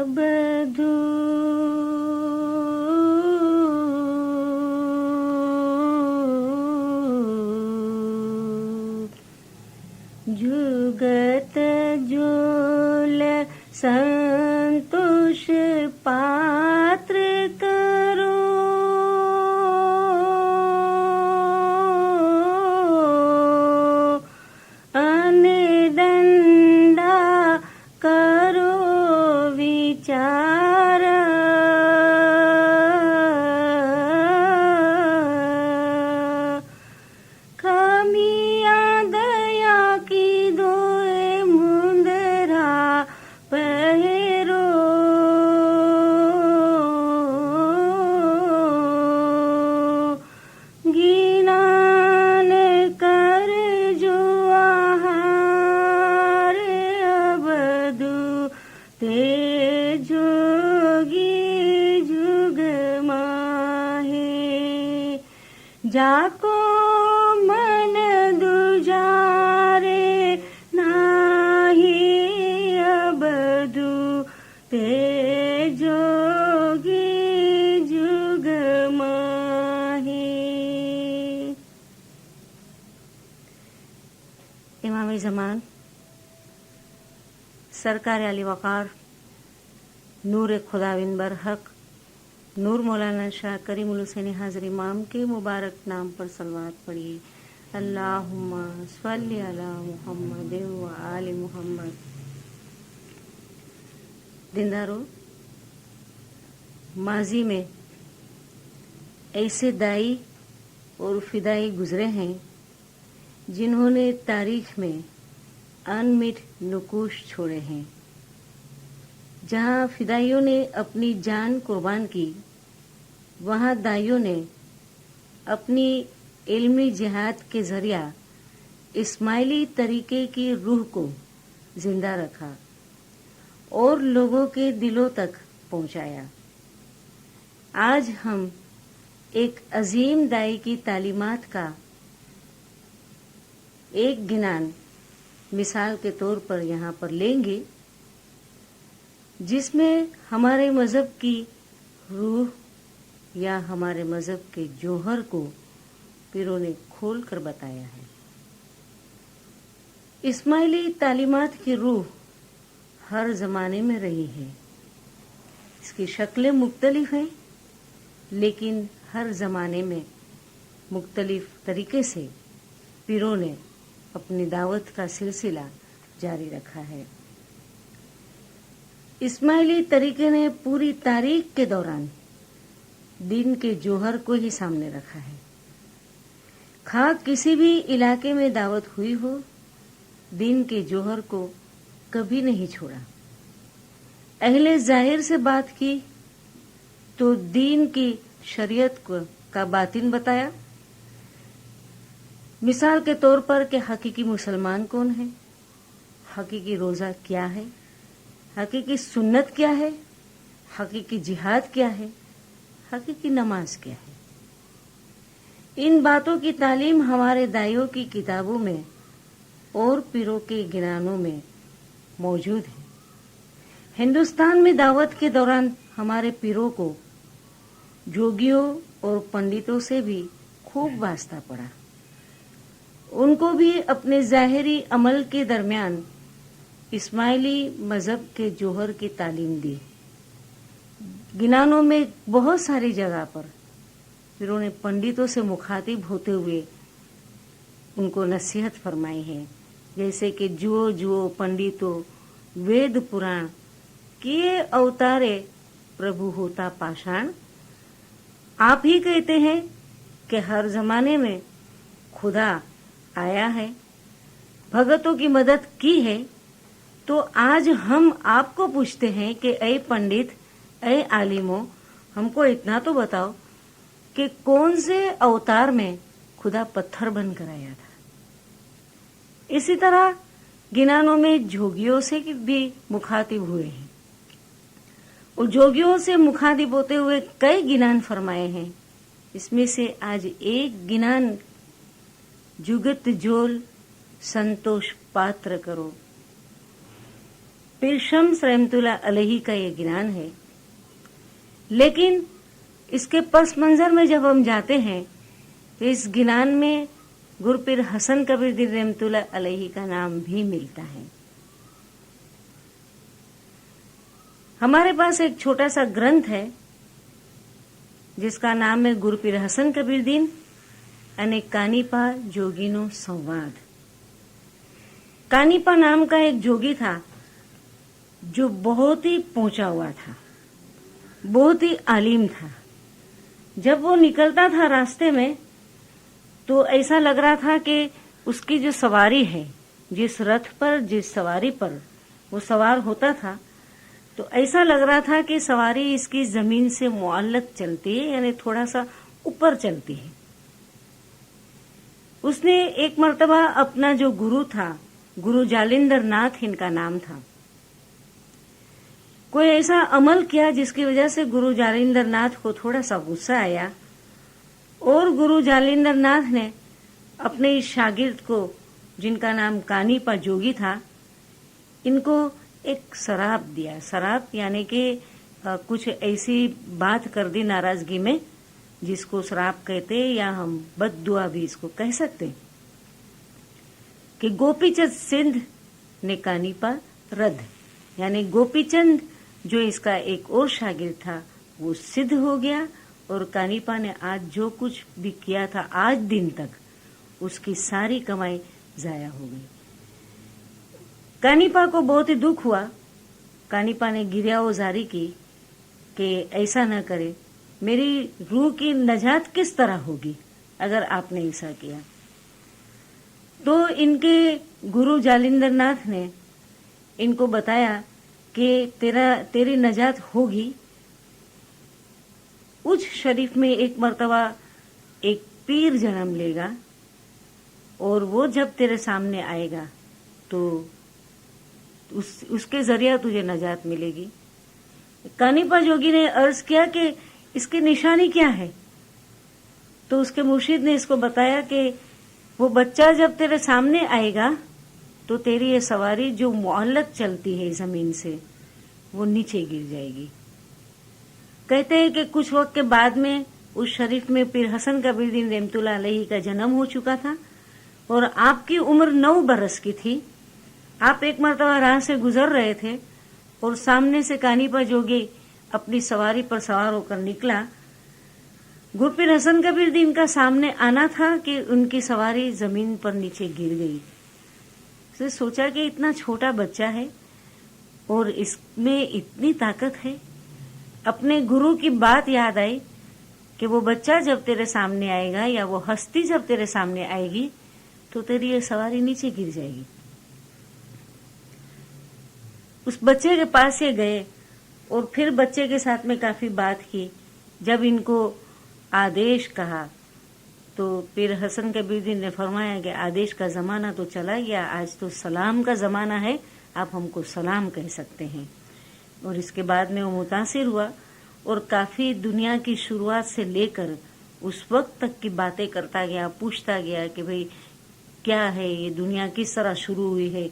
अबधू जुगत जोल संतोष पात्र करो अनडंडा करो विचार खमिया दया की दोए मुंदरा पहरो गिनान कर जो आहार अबधू ते जोगी जुग माहे जाको मन दुजारे नाही अबधू ते जोगी जुग माहे। इमाम ज़मान सरकार अली वक़ार नूर खुदाविन बरहक नूर मौलाना शाह करीमुल हुसैन हाज़िर इमाम के मुबारक नाम पर सलवात पढ़िए। अल्लाहुम्मा स्वल्ली अला मुहम्मद व आले मुहम्मद। दीनदारों, माजी में ऐसे दाई और फिदाई गुजरे हैं जिन्होंने तारीख में अनमिट नुकूश छोड़े हैं। जहां फिदाइयों ने अपनी जान कुर्बान की, वहां दाइयों ने अपनी इल्मी जिहाद के जरिया इस्माइली तरीके की रूह को जिंदा रखा और लोगों के दिलों तक पहुंचाया। आज हम एक अजीम दाई की तालीमात का एक गिनान मिसाल के तौर पर यहाँ पर लेंगे, जिसमें हमारे मजहब की रूह या हमारे मजहब के जौहर को पीरों ने खोल कर बताया है। इस्माइली तालीमात की रूह हर जमाने में रही है। इसकी शक्लें मुख्तलिफ हैं, लेकिन हर जमाने में मुख्तलिफ तरीके से पीरों ने अपनी दावत का सिलसिला जारी रखा है। इस्माइली तरीके ने पूरी तारीख के दौरान दीन के जौहर को ही सामने रखा है। खा किसी भी इलाके में दावत हुई हो, दीन के जौहर को कभी नहीं छोड़ा। अहले जाहिर से बात की तो दीन की शरीयत का बातिन बताया। मिसाल के तौर पर कि हकीकी मुसलमान कौन है, हकीकी रोजा क्या है, हकीकी सुन्नत क्या है, हकीकी जिहाद क्या है, हकीकी नमाज क्या है। इन बातों की तालीम हमारे दाइयों की किताबों में और पीरों के गिनानों में मौजूद है। हिंदुस्तान में दावत के दौरान हमारे पीरों को जोगियों और पंडितों से भी खूब वास्ता पड़ा। उनको भी अपने ज़ाहिरी अमल के दरमियान इस्माइली मजहब के जौहर की तालीम दी। गिनानों में बहुत सारी जगह पर फिर उन्हें पंडितों से मुखातिब होते हुए उनको नसीहत फरमाई है, जैसे कि जुओ जुओ पंडितों वेद पुराण किए अवतारे प्रभु होता पाषाण। आप ही कहते हैं कि हर जमाने में खुदा आया है, भगतों की मदद की है, तो आज हम आपको पूछते हैं कि ऐ पंडित, ऐ आलिमों, हमको इतना तो बताओ कि कौन से अवतार में खुदा पत्थर बनकर आया था। इसी तरह गिनानों में जोगियों से भी मुखातिब हुए हैं और जोगियों से मुखातिब होते हुए कई गिनान फरमाए हैं। इसमें से आज एक गिनान जुगत जोल संतोष पात्र करो। पीर शम्स रहमतुल्लाह अलैहि का ये ज्ञान है। लेकिन इसके पस मंजर में जब हम जाते हैं तो इस ज्ञान में गुरु पीर हसन कबीर रहमतुल्लाह अलैहि का नाम भी मिलता है। हमारे पास एक छोटा सा ग्रंथ है जिसका नाम है गुरु पीर हसन कबीर दीन અને कानीपा जोगीनो संवाद। कानीपा नाम का एक जोगी था जो बहुत ही पहुंचा हुआ था, बहुत ही आलिम था। जब वो निकलता था रास्ते में तो ऐसा लग रहा था कि उसकी जो सवारी है, जिस रथ पर, जिस सवारी पर वो सवार होता था, तो ऐसा लग रहा था कि सवारी इसकी जमीन से मुअल्लक चलती है, यानी थोड़ा सा ऊपर चलती है। उसने एक मर्तबा अपना जो गुरु था, गुरु जालिंदर नाथ इनका नाम था, कोई ऐसा अमल किया जिसकी वजह से गुरु जालिंदर नाथ को थोड़ा सा गुस्सा आया और गुरु जालिंदर नाथ ने अपने इस शागिर्द को, जिनका नाम कानीपा जोगी था, इनको एक शराब दिया। शराब यानी कि कुछ ऐसी बात कर दी नाराजगी में जिसको शराब कहते या हम बद्दुआ भी इसको कह सकते, कि गोपीचंद सिंध ने कानीपा रद्द, यानी गोपीचंद जो इसका एक और शागिर्द था वो सिद्ध हो गया और कानीपा ने आज जो कुछ भी किया था आज दिन तक उसकी सारी कमाई जाया हो गई। कानीपा को बहुत ही दुख हुआ। कानीपा ने गिरियाओ जारी की कि ऐसा न करे, मेरी रूह की नजात किस तरह होगी अगर आपने ऐसा किया। तो इनके गुरु जालिंदर नाथ ने इनको बताया कि तेरी नजात होगी। उस शरीफ में एक मर्तबा एक पीर जन्म लेगा और वो जब तेरे सामने आएगा तो उसके जरिए तुझे नजात मिलेगी। कानीपा जोगी ने अर्ज किया कि इसकी निशानी क्या है? तो उसके मुर्शिद ने इसको बताया कि वो बच्चा जब तेरे सामने आएगा तो तेरी ये सवारी जो मुअल्लक चलती है जमीन से वो नीचे गिर जाएगी। कहते हैं कि कुछ वक्त के बाद में उस शरीफ में पीर हसन कबीर दीन रहमतुल्लाह अलैहि का जन्म हो चुका था और आपकी उम्र 9 बरस की थी। आप एक मर्तबा राह से गुजर रहे थे और सामने से कानीपा जोगी अपनी सवारी पर सवार होकर निकला। गुरु पीर हसन कबीर दीन का सामने आना था कि उनकी सवारी जमीन पर नीचे गिर गई। उसने सोचा कि इतना छोटा बच्चा है और इसमें इतनी ताकत है। अपने गुरु की बात याद आई कि वो बच्चा जब तेरे सामने आएगा या वो हस्ती जब तेरे सामने आएगी तो तेरी ये सवारी नीचे गिर जाएगी। उस बच्चे के पास ये गए और फिर बच्चे के साथ में काफी बात की। जब इनको आदेश कहा तो पीर हसन कबीर दीन ने फरमाया कि आदेश का जमाना तो चला गया, आज तो सलाम का जमाना है, आप हमको सलाम कह सकते हैं। और इसके बाद में वो मुतासिर हुआ और काफी दुनिया की शुरुआत से लेकर उस वक्त तक की बातें करता गया, पूछता गया कि भाई क्या है ये दुनिया, किस तरह शुरू हुई है,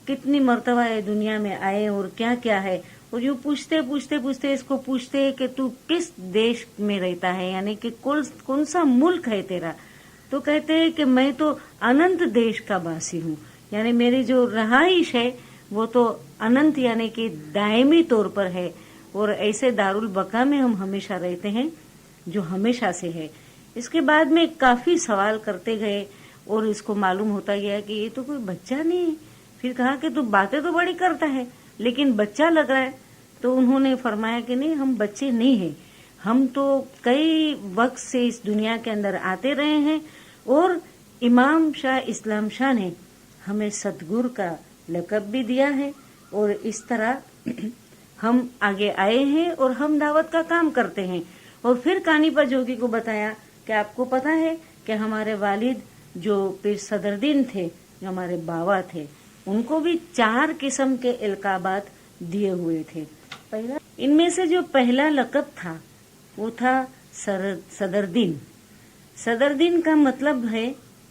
कितनी मर्तबा ये दुनिया में आए और क्या क्या है। और यूँ पूछते पूछते पूछते इसको पूछते कि तू किस देश में रहता है, यानी कि कौन सा मुल्क है तेरा। तो कहते हैं कि मैं तो अनंत देश का वासी हूँ, यानी मेरी जो रहाइश है वो तो अनंत यानी कि दायमी तौर पर है और ऐसे दारुल बका में हम हमेशा रहते हैं जो हमेशा से है। इसके बाद में काफी सवाल करते गए और इसको मालूम होता गया कि ये तो कोई बच्चा नहीं है। फिर कहा कि तू बातें तो बड़ी करता है लेकिन बच्चा लग रहा है। तो उन्होंने फरमाया कि नहीं, हम बच्चे नहीं हैं, हम तो कई वक्त से इस दुनिया के अंदर आते रहे हैं और इमाम शाह इस्लाम शाह ने हमें सतगुरु का लक़ब भी दिया है और इस तरह हम आगे आए हैं और हम दावत का काम करते हैं। और फिर कानीपा जोगी को बताया कि आपको पता है कि हमारे वालिद जो पीर सदरुद्दीन थे, जो हमारे बाबा थे, उनको भी 4 किस्म के इल्काबात दिए हुए थे। पहला, इनमें से जो पहला लक़ब था वो था सदरुद्दीन। सदरुद्दीन का मतलब है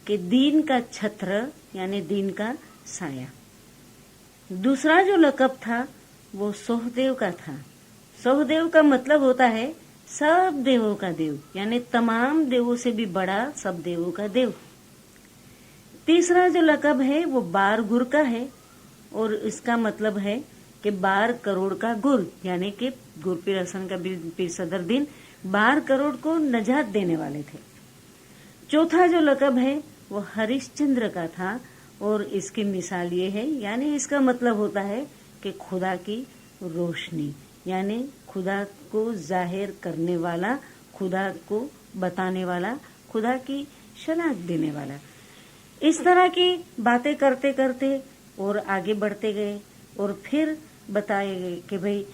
कि दीन का छत्र यानी दीन का साया। दूसरा जो लक़ब था वो सोहदेव का था। सोहदेव का मतलब होता है सब देवों का देव, यानी तमाम देवों से भी बड़ा, सब देवों का देव। तीसरा जो लक़ब है वो बार गुर का है, और इसका मतलब है कि 12 करोड़ का गुर, यानी कि गुर पीर हसन का पीर सदरुद्दीन 12 करोड़ को नजात देने वाले थे। चौथा जो लक़ब है वो हरिश्चंद्र का था, और इसकी मिसाल ये है, यानी इसका मतलब होता है कि खुदा की रोशनी, यानी खुदा को जाहिर करने वाला, खुदा को बताने वाला, खुदा की शनाख्त देने वाला। इस तरह की बातें करते करते और आगे बढ़ते गए, और फिर बताए गए कि भाई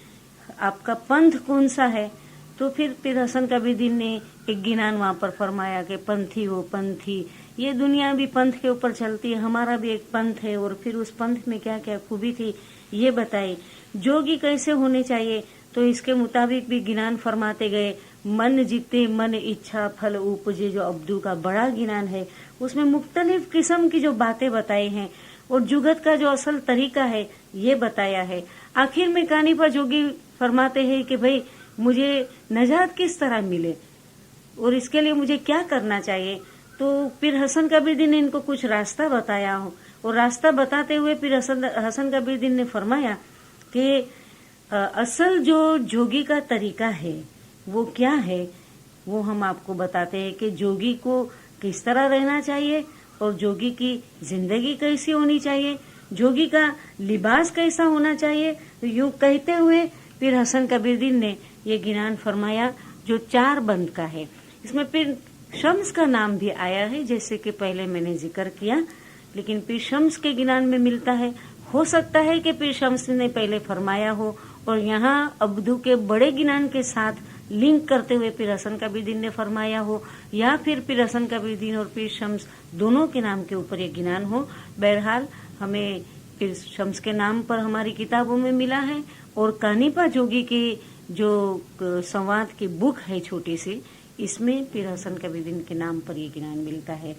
आपका पंथ कौन सा है। तो फिर पीर हसन कबीरउद्दीन ने एक गिनान वहां पर फरमाया कि पंथी हो पंथी, ये दुनिया भी पंथ के ऊपर चलती है, हमारा भी एक पंथ है, और फिर उस पंथ में क्या क्या खूबी थी ये बताई। जोगी कैसे होने चाहिए तो इसके मुताबिक भी गिनान फरमाते गए। मन जीते मन इच्छा फल उपजे, जो अब्दू का बड़ा गिनान है, उसमें मुख्तलिफ किस्म की जो बातें बताई हैं, और जुगत का जो असल तरीका है ये बताया है। आखिर में कानिपा जोगी फरमाते हैं कि भाई मुझे नजात किस तरह मिले और इसके लिए मुझे क्या करना चाहिए। तो पीर हसन कबीरउद्दीन ने इनको कुछ रास्ता बताया हो, और रास्ता बताते हुए पीर हसन कबीरउद्दीन ने फरमाया कि असल जो जोगी का तरीका है वो क्या है, वो हम आपको बताते हैं कि जोगी को किस तरह रहना चाहिए, और जोगी की जिंदगी कैसी होनी चाहिए, जोगी का लिबास कैसा होना चाहिए। तो यूं कहते हुए पीर हसन कबीरउद्दीन ने ये गिनान फरमाया जो 4 बंद का है। इसमें पीर शम्स का नाम भी आया है, जैसे कि पहले मैंने जिक्र किया, लेकिन पीर शम्स के गिनान में मिलता है। हो सकता है कि पीर शम्स ने पहले फरमाया हो और यहाँ अब्दू के बड़े गिनान के साथ लिंक करते हुए पीर हसन कबीरउद्दीन ने फरमाया हो, या फिर पीर हसन कबीरउद्दीन और पीर शम्स दोनों के नाम के ऊपर ये गिनान हो। बहरहाल हमें पीर शम्स के नाम पर हमारी किताबों में मिला है, और कानिपा जोगी की जो संवाद की बुक है छोटी सी, इसमें पीर हसन कबीरउद्दीन के नाम पर ये गिनान मिलता है।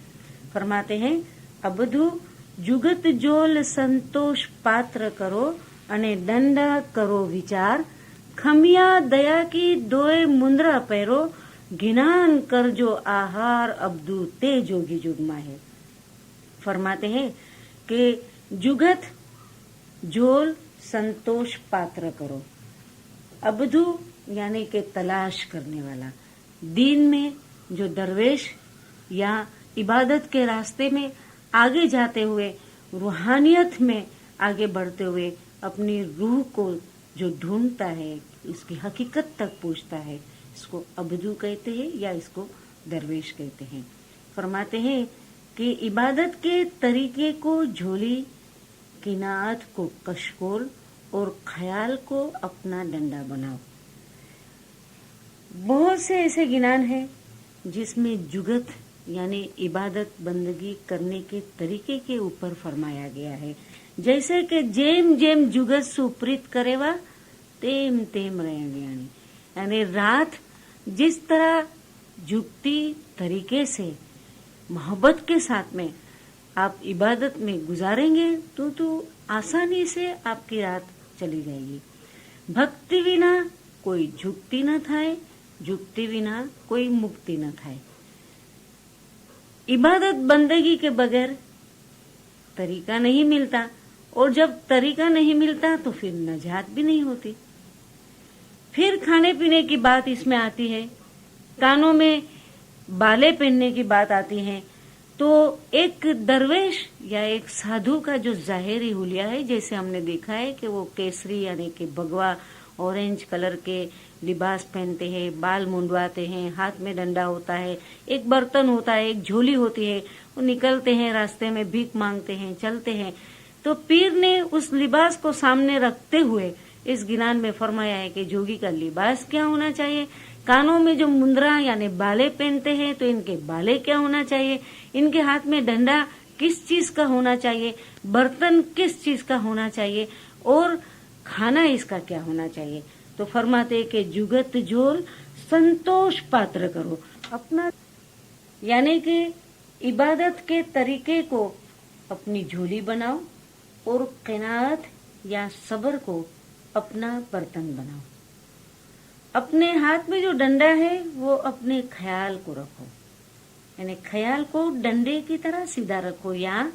फरमाते हैं, अबधु जुगत जोल संतोष पात्र करो अने दंडा करो विचार, खमिया दया की दोए मुंद्रा पैरो, गिनान कर जो आहार अब्दू ते जोगी जुगमा है। फरमाते हैं कि जुगत जोल संतोष पात्र करो, अबधू यानी कि तलाश करने वाला, दीन में जो दरवेश या इबादत के रास्ते में आगे जाते हुए, रूहानियत में आगे बढ़ते हुए अपनी रूह को जो ढूंढता है, इसकी हकीकत तक पहुंचता है, इसको अबदू कहते हैं या इसको दरवेश कहते हैं। फरमाते हैं कि इबादत के तरीके को झोली, किनात को कशकोल और ख्याल को अपना डंडा बनाओ। बहुत से ऐसे गिनान हैं जिसमें जुगत यानी इबादत बंदगी करने के तरीके के ऊपर फरमाया गया है, जैसे कि जेम जेम जुगत सुप्रीत करेवा तेम तेम रहेंगे, यानी रात जिस तरह जुगती तरीके से मोहब्बत के साथ में आप इबादत में गुजारेंगे तो आसानी से आपकी रात चली जाएगी। भक्ति विना कोई झुकती न थाए, झुकती विना कोई मुक्ति न थाए। इबादत बंदगी के बगैर तरीका नहीं मिलता, और जब तरीका नहीं मिलता तो फिर नजात भी नहीं होती। फिर खाने पीने की बात इसमें आती है, कानों में बाले पहनने की बात आती है। तो एक दरवेश या एक साधु का जो जाहिरी हुलिया है, जैसे हमने देखा है कि वो केसरी यानी कि भगवा ऑरेंज कलर के लिबास पहनते हैं, बाल मुंडवाते हैं, हाथ में डंडा होता है, एक बर्तन होता है, एक झोली होती है, वो निकलते हैं रास्ते में, भीख मांगते हैं, चलते हैं। तो पीर ने उस लिबास को सामने रखते हुए इस गिनान में फरमाया है कि जोगी का लिबास क्या होना चाहिए, कानों में जो मुंद्रा यानी बाले पहनते हैं तो इनके बाले क्या होना चाहिए, इनके हाथ में डंडा किस चीज का होना चाहिए, बर्तन किस चीज का होना चाहिए, और खाना इसका क्या होना चाहिए। तो फरमाते कि जुगत जोल संतोष पात्र करो अपना, यानी कि इबादत के तरीके को अपनी झोली बनाओ और क़नाअत या सब्र को अपना बर्तन बनाओ। अपने हाथ में जो डंडा है वो अपने ख्याल को रखो, यानी ख्याल को डंडे की तरह सीधा रखो, या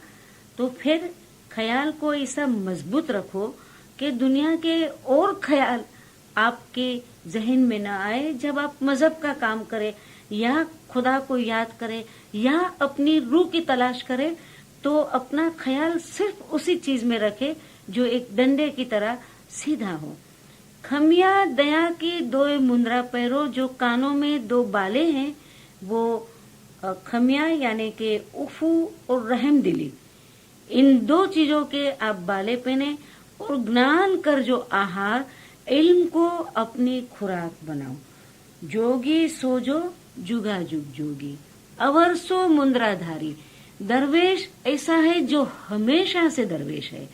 तो फिर ख्याल को ऐसा मजबूत रखो कि दुनिया के और ख्याल आपके जहन में न आए। जब आप मजहब का काम करें या खुदा को याद करें या अपनी रूह की तलाश करें, तो अपना ख्याल सिर्फ उसी चीज में रखे जो एक डंडे की तरह सीधा हो। खमिया दया की दो मुंद्रा पैरों, जो कानों में दो बाले हैं, वो खमिया यानी कि उफू और रहम दिली, इन दो चीजों के आप बाले पहने, और ज्ञान कर जो आहार, इल्म को अपनी खुराक बनाओ। जोगी सोजो जुगा जुग जोगी, अवर सो मुंद्राधारी। दरवेश ऐसा है जो हमेशा से दरवेश है।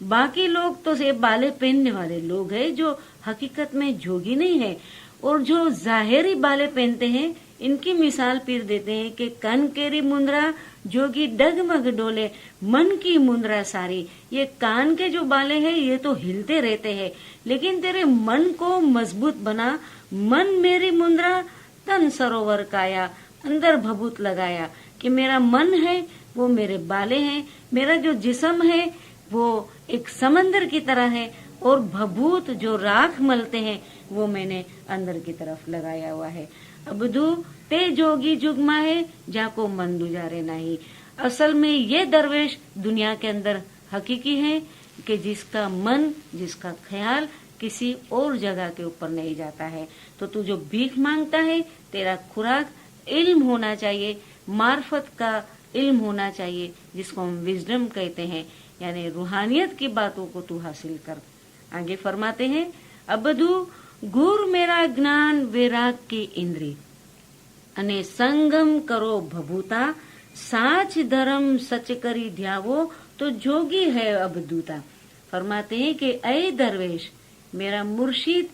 बाकी लोग तो से बाले पहनने वाले लोग हैं जो हकीकत में जोगी नहीं है, और जो जाहिरी बाले पहनते हैं इनकी मिसाल पीर देते हैं कि कन केरी मुंद्रा जोगी डगमग डोले, मन की मुंद्रा सारी। ये कान के जो बाले हैं ये तो हिलते रहते हैं, लेकिन तेरे मन को मजबूत बना। मन मेरी मुंद्रा तन सरोवर काया, अंदर भभूत लगाया, कि मेरा मन है वो मेरे बाले हैं, मेरा जो जिस्म है वो एक समंदर की तरह है, और भभूत जो राख मलते हैं वो मैंने अंदर की तरफ लगाया हुआ है। अबदू ते जोगी जुगमा है, जाको मन दुजारे नहीं। असल में ये दरवेश दुनिया के अंदर हकीकी है कि जिसका मन, जिसका ख्याल किसी और जगह के ऊपर नहीं जाता है। तो तू जो भीख मांगता है, तेरा खुराक इल्म होना चाहिए, मार्फत का इल्म होना चाहिए, जिसको हम विजडम कहते हैं, यानी रूहानियत की बातों को तू हासिल कर। आगे फरमाते हैं, अबदू गुर मेरा ज्ञान वैराग की इंद्री, अने संगम करो भभूता, साच धर्म सच करी ध्यावो, तो जोगी है अबदूता। फरमाते हैं कि ऐ दरवेश, मेरा मुर्शिद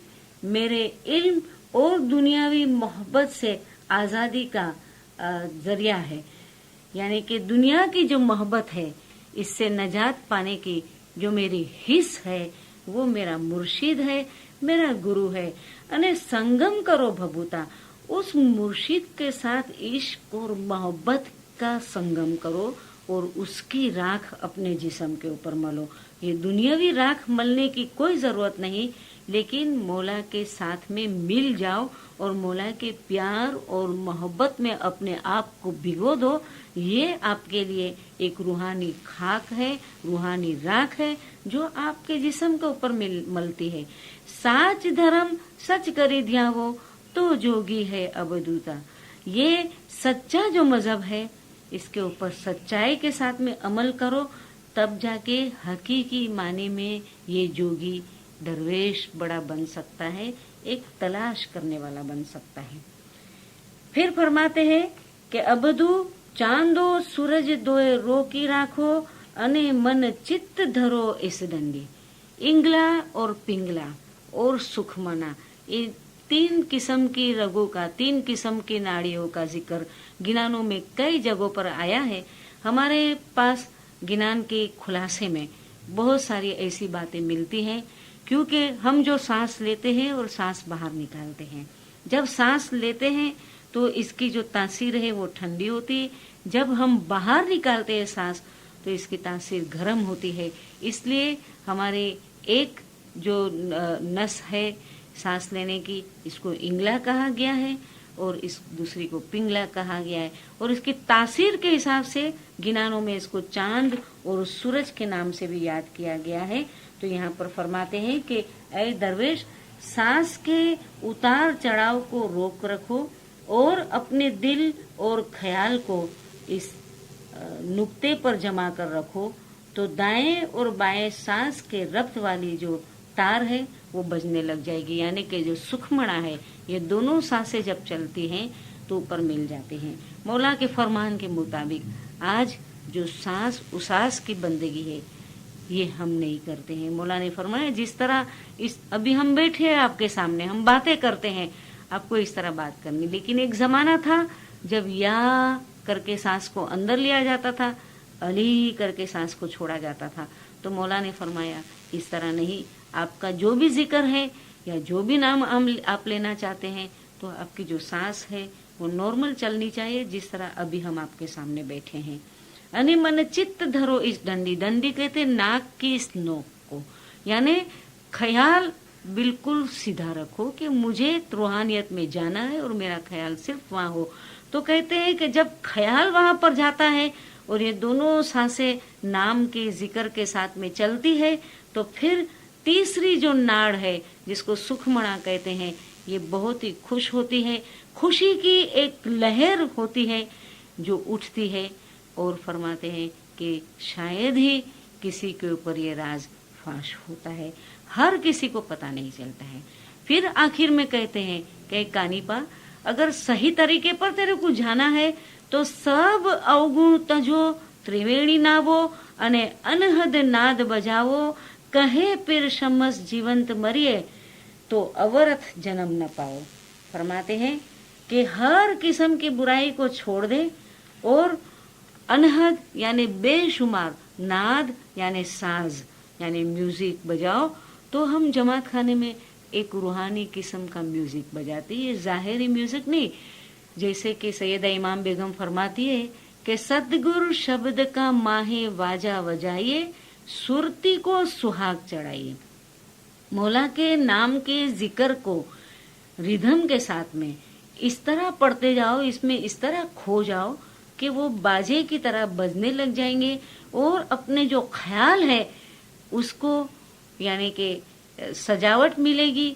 मेरे इल्म और दुनियावी मोहब्बत से आजादी का जरिया है, यानी कि दुनिया की जो मोहब्बत है इससे नजात पाने की जो मेरी हिस्स है वो मेरा मुर्शिद है, मेरा गुरु है। अने संगम करो भभूता, उस मुर्शिद के साथ इश्क और मोहब्बत का संगम करो और उसकी राख अपने जिस्म के ऊपर मलो। ये दुनियावी राख मलने की कोई जरूरत नहीं, लेकिन मौला के साथ में मिल जाओ और मौला के प्यार और मोहब्बत में अपने आप को भिगो दो। ये आपके लिए एक रूहानी खाक है, रूहानी राख है जो आपके जिस्म के ऊपर मलती है। साच धर्म सच करी ध्यावो, तो जोगी है अबदूता। ये सच्चा जो मजहब है इसके ऊपर सच्चाई के साथ में अमल करो, तब जाके हकीकी माने में ये जोगी दरवेश बड़ा बन सकता है, एक तलाश करने वाला बन सकता है। फिर फरमाते हैं कि अबदू चांदो सूरज दोए रोकी राखो, अने मन चित्त धरो इस डंडी। इंगला और पिंगला और सुखमना, ये तीन किस्म की रगों का, तीन किस्म की नाड़ियों का जिक्र गिनानों में कई जगहों पर आया है। हमारे पास गिनान के खुलासे में बहुत सारी ऐसी बातें मिलती हैं, क्योंकि हम जो सांस लेते हैं और सांस बाहर निकालते हैं, जब सांस लेते हैं तो इसकी जो तासीर है वो ठंडी होती है, जब हम बाहर निकालते हैं सांस तो इसकी तासीर गर्म होती है। इसलिए हमारे एक जो नस है सांस लेने की, इसको इंगला कहा गया है और इस दूसरी को पिंगला कहा गया है, और इसकी तासीर के हिसाब से गिनानों में इसको चांद और सूरज के नाम से भी याद किया गया है। तो यहाँ पर फरमाते हैं कि ऐ दरवेश, सांस के उतार चढ़ाव को रोक रखो और अपने दिल और ख्याल को इस नुक्ते पर जमा कर रखो, तो दाएं और बाएं सांस के रब्त वाली जो तार है वो बजने लग जाएगी। यानी कि जो सुखमणा है, ये दोनों सांसें जब चलती हैं तो ऊपर मिल जाती हैं। मौला के फरमान के मुताबिक आज जो सांस उसास की बंदगी है ये हम नहीं करते हैं। मौला ने फरमाया जिस तरह इस अभी हम बैठे हैं आपके सामने, हम बातें करते हैं, आपको इस तरह बात करनी। लेकिन एक जमाना था जब या करके सांस को अंदर लिया जाता था, अली करके सांस को छोड़ा जाता था। तो मौला ने फरमाया इस तरह नहीं, आपका जो भी जिक्र है या जो भी नाम आप लेना चाहते हैं तो आपकी जो सांस है वो नॉर्मल चलनी चाहिए, जिस तरह अभी हम आपके सामने बैठे हैं। अनि मन चित्त धरो इस डंडी, डंडी कहते नाक की इस नोक को, यानी ख्याल बिल्कुल सीधा रखो कि मुझे रूहानियत में जाना है और मेरा ख्याल सिर्फ वहां हो। तो कहते हैं कि जब ख्याल वहां पर जाता है और ये दोनों सांसें नाम के जिक्र के साथ में चलती है, तो फिर तीसरी जो नाड़ है जिसको सुखमणा कहते हैं, ये बहुत ही खुश होती है, खुशी की एक लहर होती है जो उठती है, और फरमाते हैं कि शायद ही किसी के ऊपर ये राज फाश होता है, हर किसी को पता नहीं चलता है। फिर आखिर में कहते हैं कि कानीपा, अगर सही तरीके पर तेरे को जाना है तो सब अवगुण तजो, त्रिवेणी नावो अने अनहद नाद बजावो, कहे पीर शमस जीवंत मरिए तो अवरथ जन्म न पाओ। फरमाते हैं कि हर किस्म की बुराई को छोड़ दे और अनहद यानी बेशुमार, नाद यानी साज यानी म्यूजिक बजाओ। तो हम जमात खाने में एक रूहानी किस्म का म्यूजिक बजाती है, जाहिरी म्यूजिक नहीं। जैसे कि सैयदा इमाम बेगम फरमाती है कि सतगुरु शब्द का माहे वाजा बजाइए, सुरती को सुहाग चढ़ाइए। मौला के नाम के जिक्र को रिदम के साथ में इस तरह पढ़ते जाओ, इसमें इस तरह खो जाओ कि वो बाजे की तरह बजने लग जाएंगे, और अपने जो ख्याल है उसको यानी कि सजावट मिलेगी,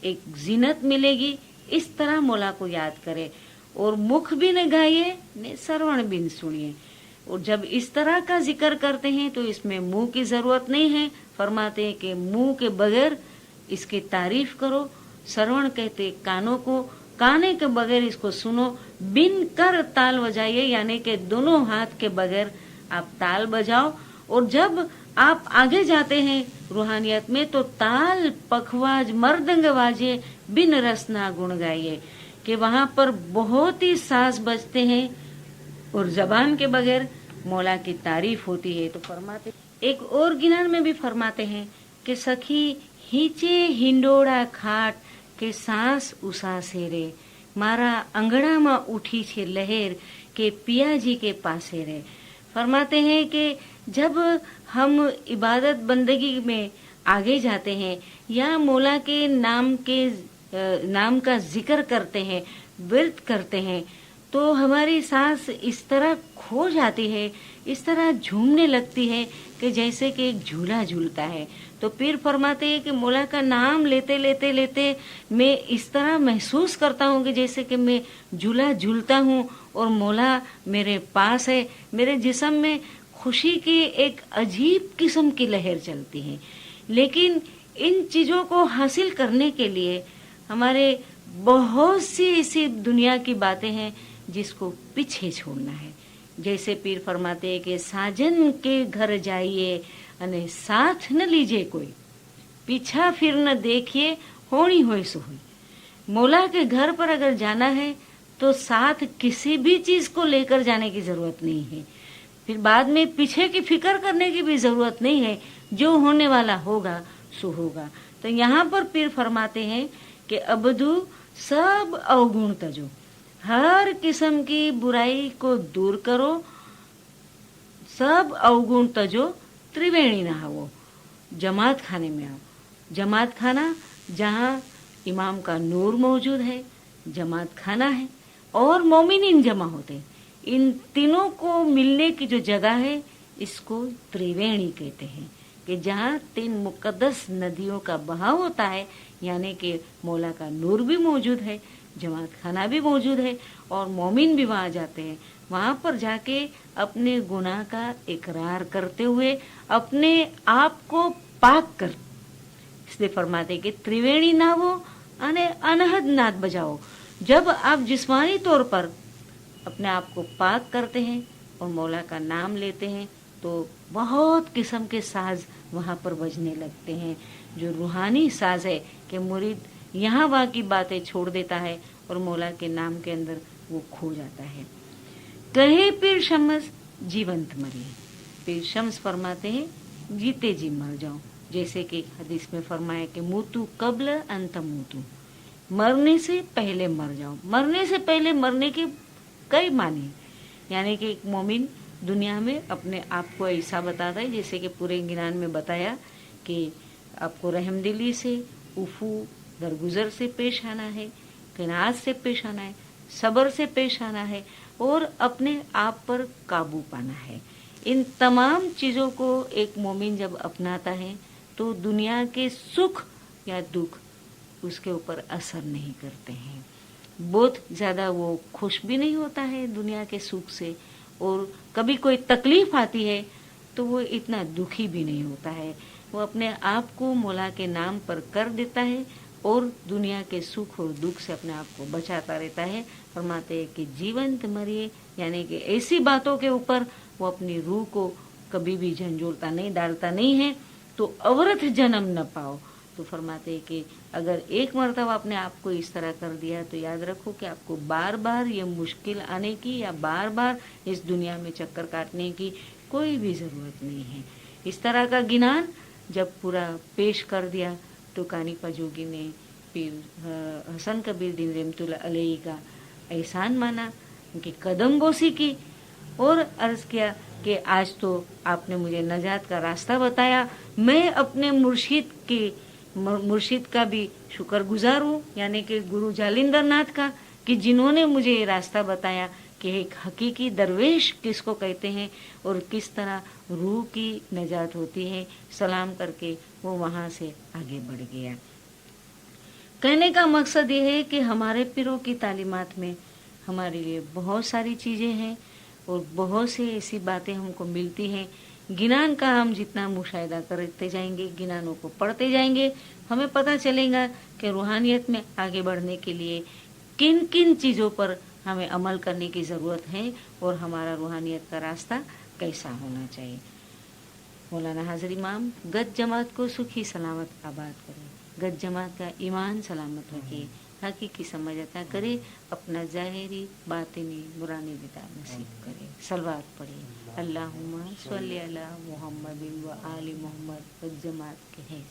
एक जीनत मिलेगी। इस तरह मौला को याद करे, और मुख भी न गाइए ने श्रवण भी न सुनिए। और जब इस तरह का जिक्र करते हैं तो इसमें मुंह की जरूरत नहीं है। फरमाते हैं कि मुंह के बगैर इसकी तारीफ करो। श्रवण कहते कानों को, काने के बगैर इसको सुनो। बिन कर ताल बजाइए, यानी कि दोनों हाथ के बगैर आप ताल बजाओ। और जब आप आगे जाते हैं रूहानियत में तो ताल, पखवाज, मर्दंग बाजे, बिन रसना गुण गाइए, कि वहां पर बहुत ही साज बजते हैं और जबान के बगैर मौला की तारीफ होती है। तो फरमाते एक और गिनान में भी फरमाते हैं कि सखी हीचे हिंडोड़ा खाट के सांस उसा से रे, मारा अंगड़ा में उठी छे लहर के पिया जी के पासे रे। फरमाते हैं कि जब हम इबादत बंदगी में आगे जाते हैं या मौला के नाम का जिक्र करते हैं, विरत करते हैं, तो हमारी सांस इस तरह खो जाती है, इस तरह झूमने लगती है कि जैसे कि एक झूला झूलता है। तो पीर फरमाते हैं कि मौला का नाम लेते लेते लेते मैं इस तरह महसूस करता हूँ कि जैसे कि मैं झूला झूलता हूँ और मौला मेरे पास है। मेरे जिस्म में खुशी की एक अजीब किस्म की लहर चलती है। लेकिन इन चीजों को हासिल करने के लिए हमारे बहुत सी ऐसी दुनिया की बातें हैं जिसको पीछे छोड़ना है। जैसे पीर फरमाते हैं कि साजन के घर जाइए अने साथ न लीजिए कोई, पीछा फिर न देखिए होनी होई सो हुई। मौला के घर पर अगर जाना है तो साथ किसी भी चीज को लेकर जाने की जरूरत नहीं है, फिर बाद में पीछे की फिक्र करने की भी जरूरत नहीं है। जो होने वाला होगा सो होगा। तो यहाँ पर पीर फरमाते हैं कि अबदू सब अवगुण तजो, हर किस्म की बुराई को दूर करो, सब अवगुण तजो, त्रिवेणी नहावो, जमात खाने में आओ। जमात खाना जहाँ इमाम का नूर मौजूद है, जमात खाना है और मोमिनीन जमा होते, इन तीनों को मिलने की जो जगह है इसको त्रिवेणी कहते हैं, कि जहाँ 3 मुकद्दस नदियों का बहाव होता है, यानी कि मौला का नूर भी मौजूद है, जमात खाना भी मौजूद है और मोमिन भी वहां जाते हैं। वहां पर जाके अपने गुनाह का इकरार करते हुए अपने आप को पाक कर, इसलिए फरमाते कि त्रिवेणी नावो अने अनहद नाद बजाओ। जब आप जिस्मानी तौर पर अपने आप को पाक करते हैं और मौला का नाम लेते हैं तो बहुत किस्म के साज वहां पर बजने लगते हैं, जो रूहानी साज है कि मुरीद यहाँ वहाँ की बातें छोड़ देता है और मौला के नाम के अंदर वो खो जाता है। कहे पीर शम्स जीवंत मरिए। पीर शम्स फरमाते हैं जीते जी मर जाऊं, जैसे कि हदीस में फरमाया कि मूतु कब्ल अन तमूतु, मरने से पहले मर जाओ। मरने से पहले मरने के कई मानी, यानी कि एक मोमिन दुनिया में अपने आप को ऐसा बताता है, जैसे कि पूरे गिनान में बताया कि आपको रहमदिली से, उफू दरगुजर से पेश आना है, क़नाअत से पेश आना है, सब्र से पेश आना है और अपने आप पर काबू पाना है। इन तमाम चीज़ों को एक मोमिन जब अपनाता है तो दुनिया के सुख या दुख उसके ऊपर असर नहीं करते हैं। बहुत ज़्यादा वो खुश भी नहीं होता है दुनिया के सुख से, और कभी कोई तकलीफ आती है तो वो इतना दुखी भी नहीं होता है। वो अपने आप को मौला के नाम पर कर देता है और दुनिया के सुख और दुख से अपने आप को बचाता रहता है। फरमाते हैं कि जीवंत मरिए, यानी कि ऐसी बातों के ऊपर वो अपनी रूह को कभी भी झंझोड़ता नहीं, डालता नहीं है, तो अवरथ जन्म न पाओ। तो फरमाते हैं कि अगर एक मर्तबा अपने आप को इस तरह कर दिया तो याद रखो कि आपको बार बार ये मुश्किल आने की या बार बार इस दुनिया में चक्कर काटने की कोई भी ज़रूरत नहीं है। इस तरह का गिनान जब पूरा पेश कर दिया तो कानिपा जोगी ने पीर हसन कबीर दीन रहमतुल्लाह अलैहि का एहसान माना, उनकी कदम बोसी की और अर्ज़ किया कि आज तो आपने मुझे नजात का रास्ता बताया, मैं अपने मुर्शिद का भी शुक्रगुजार हूँ, यानी कि गुरु जालिंदर नाथ का, कि जिन्होंने मुझे ये रास्ता बताया कि एक हकीकी दरवेश किसको कहते हैं और किस तरह रूह की नजात होती है। सलाम करके वो वहाँ से आगे बढ़ गया। कहने का मकसद ये है कि हमारे पीरों की तालीमात में हमारे लिए बहुत सारी चीज़ें हैं और बहुत सी ऐसी बातें हमको मिलती हैं। गिनान का हम जितना मुशाहिदा करते जाएंगे, गिनानों को पढ़ते जाएंगे, हमें पता चलेगा कि रूहानियत में आगे बढ़ने के लिए किन किन चीज़ों पर हमें अमल करने की ज़रूरत है और हमारा रूहानियत का रास्ता कैसा होना चाहिए। मौलाना हाजिर इमाम गद जमात को सुखी सलामत आबाद करे, गद जमात का ईमान सलामत रखे, हकीकी समझ अता करे, अपना ज़ाहिरी बातिनी बुरानी बिता नसीब करे। सलवात पढ़े, अल्लाहुम्मा सल्ली अला मुहम्मदिन व आलि मुहम्मद। गद जमात के हैं।